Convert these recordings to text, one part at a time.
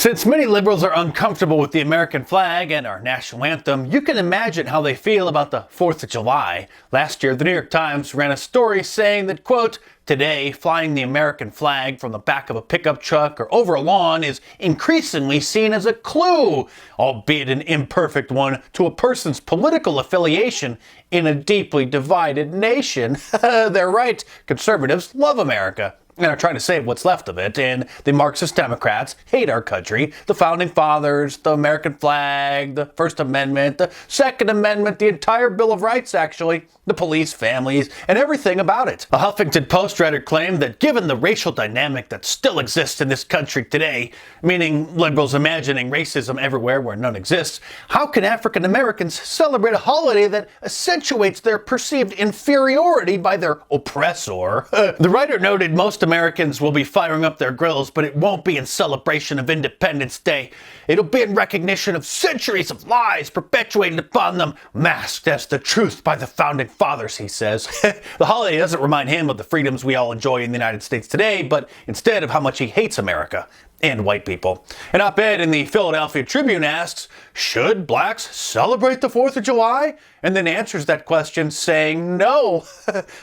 Since many liberals are uncomfortable with the American flag and our national anthem, you can imagine how they feel about the 4th of July. Last year, the New York Times ran a story saying that, quote, "Today, flying the American flag from the back of a pickup truck or over a lawn is increasingly seen as a clue, albeit an imperfect one, to a person's political affiliation in a deeply divided nation." They're right. Conservatives love America and are trying to save what's left of it, and the Marxist Democrats hate our country, the Founding Fathers, the American flag, the First Amendment, the Second Amendment, the entire Bill of Rights, actually, the police, families, and everything about it. A Huffington Post writer claimed that given the racial dynamic that still exists in this country today, meaning liberals imagining racism everywhere where none exists, how can African Americans celebrate a holiday that accentuates their perceived inferiority by their oppressor? The writer noted most Americans will be firing up their grills, but it won't be in celebration of Independence Day. It'll be in recognition of centuries of lies perpetuated upon them, masked as the truth by the Founding Fathers, he says. The holiday doesn't remind him of the freedoms we all enjoy in the United States today, but instead of how much he hates America and white people. An op-ed in the Philadelphia Tribune asks, should blacks celebrate the 4th of July? And then answers that question saying no.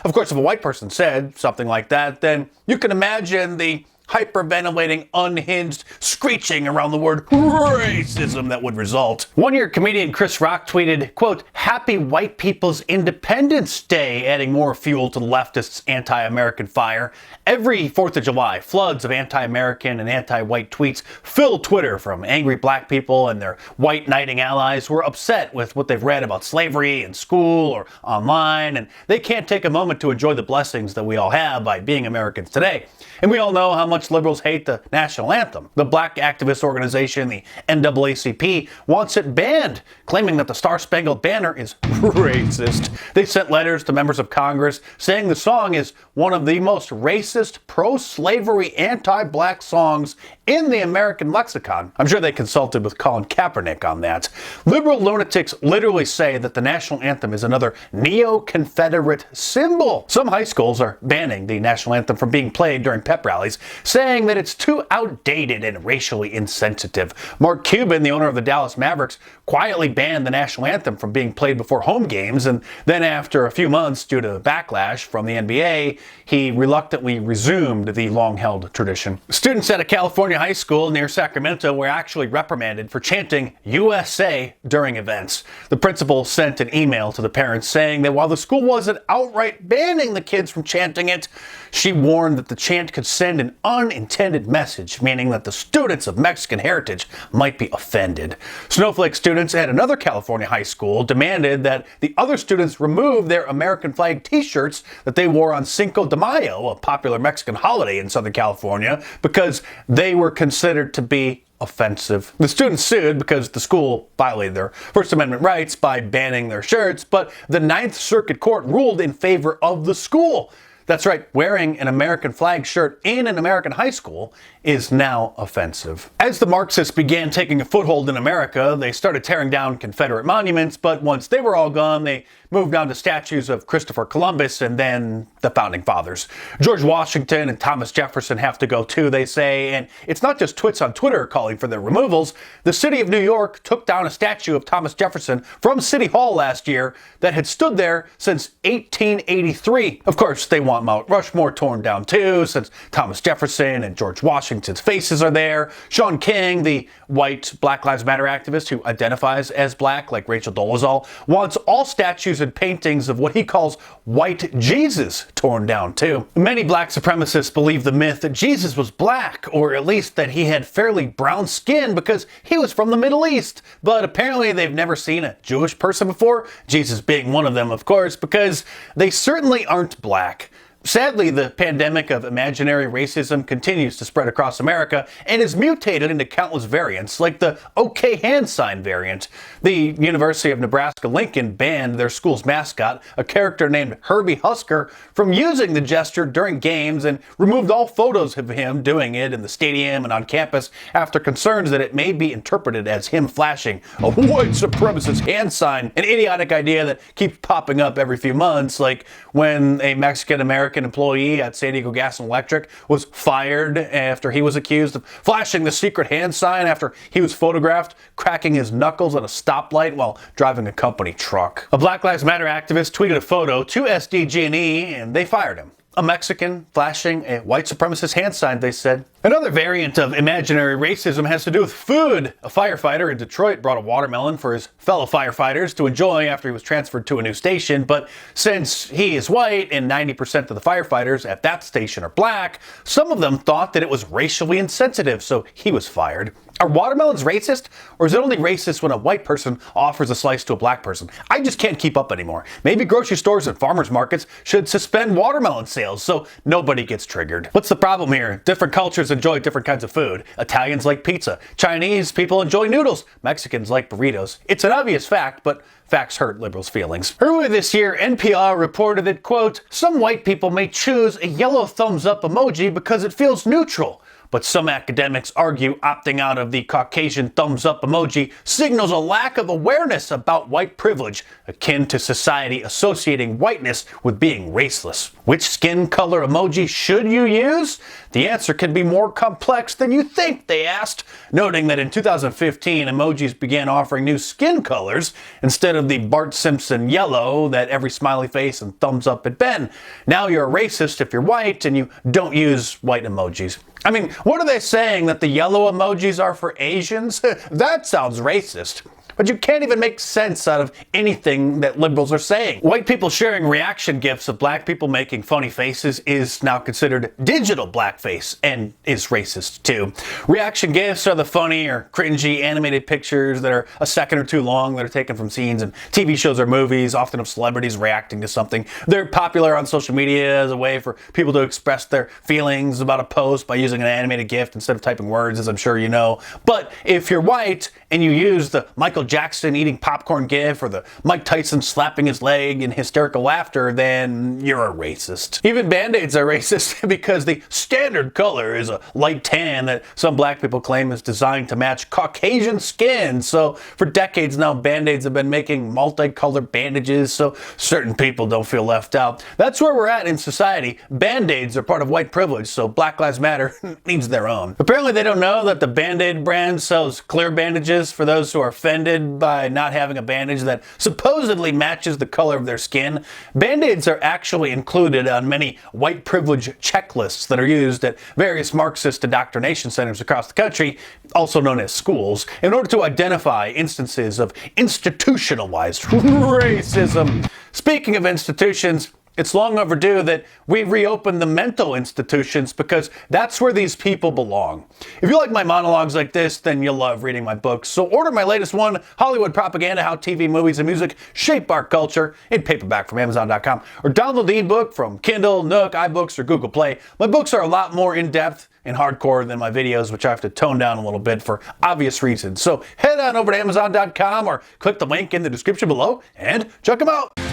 Of course, if a white person said something like that, then you can imagine the hyperventilating, unhinged screeching around the word racism that would result. One-year comedian Chris Rock tweeted, quote, "Happy White People's Independence Day," adding more fuel to the leftists' anti-American fire. Every 4th of July, floods of anti-American and anti-white tweets fill Twitter from angry black people and their white knighting allies who are upset with what they've read about slavery in school or online, and they can't take a moment to enjoy the blessings that we all have by being Americans today. And we all know how much liberals hate the national anthem. The black activist organization, the NAACP, wants it banned, claiming that the Star-Spangled Banner is racist. They sent letters to members of Congress saying the song is one of the most racist, pro-slavery, anti-black songs in the American lexicon. I'm sure they consulted with Colin Kaepernick on that. Liberal lunatics literally say that the national anthem is another neo-Confederate symbol. Some high schools are banning the national anthem from being played during pep rallies, saying that it's too outdated and racially insensitive. Mark Cuban, the owner of the Dallas Mavericks, quietly banned the national anthem from being played before home games, and then after a few months, due to backlash from the NBA, he reluctantly resumed the long-held tradition. Students at a California high school near Sacramento were actually reprimanded for chanting USA during events. The principal sent an email to the parents saying that while the school wasn't outright banning the kids from chanting it, she warned that the chant could send an unintended message, meaning that the students of Mexican heritage might be offended. Snowflake students at another California high school demanded that the other students remove their American flag t-shirts that they wore on Cinco de Mayo, a popular Mexican holiday in Southern California, because they were considered to be offensive. The students sued because the school violated their First Amendment rights by banning their shirts, but the Ninth Circuit Court ruled in favor of the school. That's right, wearing an American flag shirt in an American high school is now offensive. As the Marxists began taking a foothold in America, they started tearing down Confederate monuments, but once they were all gone, they moved on to statues of Christopher Columbus and then the Founding Fathers. George Washington and Thomas Jefferson have to go too, they say, and it's not just twits on Twitter calling for their removals. The city of New York took down a statue of Thomas Jefferson from City Hall last year that had stood there since 1883. Of course, they want Mount Rushmore torn down too, since Thomas Jefferson and George Washington's faces are there. Shaun King, the white Black Lives Matter activist who identifies as black, like Rachel Dolezal, wants all statues and paintings of what he calls white Jesus torn down too. Many black supremacists believe the myth that Jesus was black, or at least that he had fairly brown skin because he was from the Middle East. But apparently they've never seen a Jewish person before, Jesus being one of them, of course, because they certainly aren't black. Sadly, the pandemic of imaginary racism continues to spread across America and is mutated into countless variants, like the OK hand sign variant. The University of Nebraska-Lincoln banned their school's mascot, a character named Herbie Husker, from using the gesture during games and removed all photos of him doing it in the stadium and on campus after concerns that it may be interpreted as him flashing a white supremacist hand sign, an idiotic idea that keeps popping up every few months, like when a Mexican-American African-American employee at San Diego Gas and Electric was fired after he was accused of flashing the secret hand sign after he was photographed cracking his knuckles at a stoplight while driving a company truck. A Black Lives Matter activist tweeted a photo to SDG&E and they fired him. A Mexican flashing a white supremacist hand sign, they said. Another variant of imaginary racism has to do with food. A firefighter in Detroit brought a watermelon for his fellow firefighters to enjoy after he was transferred to a new station, but since he is white and 90% of the firefighters at that station are black, some of them thought that it was racially insensitive, so he was fired. Are watermelons racist? Or is it only racist when a white person offers a slice to a black person? I just can't keep up anymore. Maybe grocery stores and farmers markets should suspend watermelon sales so nobody gets triggered. What's the problem here? Different cultures enjoy different kinds of food. Italians like pizza. Chinese people enjoy noodles. Mexicans like burritos. It's an obvious fact, but facts hurt liberals' feelings. Earlier this year, NPR reported that, quote, some white people may choose a yellow thumbs up emoji because it feels neutral. But some academics argue opting out of the Caucasian thumbs up emoji signals a lack of awareness about white privilege, akin to society associating whiteness with being raceless. Which skin color emoji should you use? The answer can be more complex than you think, they asked, noting that in 2015, emojis began offering new skin colors instead of the Bart Simpson yellow that every smiley face and thumbs up had been. Now you're a racist if you're white and you don't use white emojis. I mean, what are they saying, that the yellow emojis are for Asians? That sounds racist. But you can't even make sense out of anything that liberals are saying. White people sharing reaction GIFs of black people making funny faces is now considered digital blackface and is racist too. Reaction GIFs are the funny or cringy animated pictures that are a second or two long that are taken from scenes in TV shows or movies, often of celebrities reacting to something. They're popular on social media as a way for people to express their feelings about a post by using an animated GIF instead of typing words, as I'm sure you know. But if you're white and you use the Michael Jackson eating popcorn gif or the Mike Tyson slapping his leg in hysterical laughter, then you're a racist. Even Band-Aids are racist because the standard color is a light tan that some black people claim is designed to match Caucasian skin. So for decades now, Band-Aids have been making multicolored bandages so certain people don't feel left out. That's where we're at in society. Band-Aids are part of white privilege, so Black Lives Matter needs their own. Apparently they don't know that the Band-Aid brand sells clear bandages for those who are offended by not having a bandage that supposedly matches the color of their skin. Band-Aids are actually included on many white privilege checklists that are used at various Marxist indoctrination centers across the country, also known as schools, in order to identify instances of institutionalized racism. Speaking of institutions, it's long overdue that we reopen the mental institutions because that's where these people belong. If you like my monologues like this, then you'll love reading my books. So order my latest one, Hollywood Propaganda, How TV, Movies, and Music Shape Our Culture, in paperback from Amazon.com, or download the ebook from Kindle, Nook, iBooks, or Google Play. My books are a lot more in-depth and hardcore than my videos, which I have to tone down a little bit for obvious reasons. So head on over to Amazon.com or click the link in the description below and check them out.